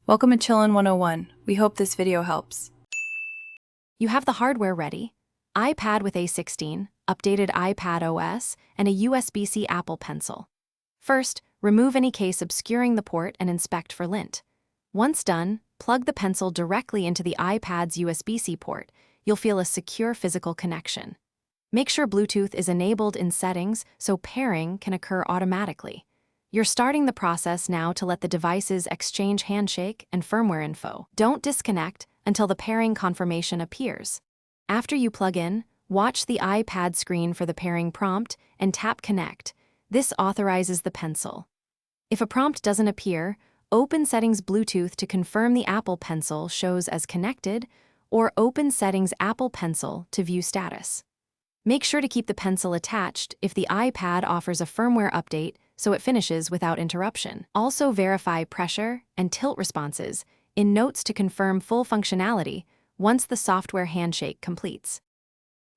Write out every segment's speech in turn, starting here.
Welcome to Chillin' 101. We hope this video helps. You have the hardware ready: iPad with A16, updated iPad OS, and a USB-C Apple Pencil. First, remove any case obscuring the port and inspect for lint. Once done, plug the pencil directly into the iPad's USB-C port. You'll feel a secure physical connection. Make sure Bluetooth is enabled in settings so pairing can occur automatically. You're starting the process now to let the devices exchange handshake and firmware info. Don't disconnect until the pairing confirmation appears. After you plug in, watch the iPad screen for the pairing prompt and tap Connect. This authorizes the pencil. If a prompt doesn't appear, open Settings Bluetooth to confirm the Apple Pencil shows as connected, or open Settings Apple Pencil to view status. Make sure to keep the pencil attached if the iPad offers a firmware update so it finishes without interruption. Also verify pressure and tilt responses in Notes to confirm full functionality once the software handshake completes.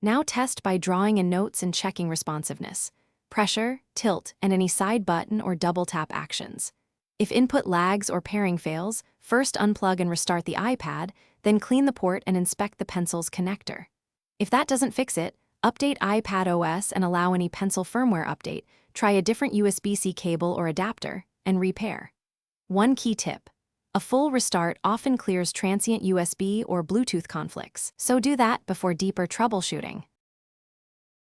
Now test by drawing in Notes and checking responsiveness, pressure, tilt, and any side button or double tap actions. If input lags or pairing fails, first unplug and restart the iPad, then clean the port and inspect the pencil's connector. If that doesn't fix it, update iPad OS and allow any pencil firmware update. Try a different USB-C cable or adapter, and repair. One key tip: a full restart often clears transient USB or Bluetooth conflicts, so do that before deeper troubleshooting.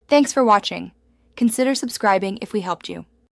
Thanks for watching. Consider subscribing if we helped you.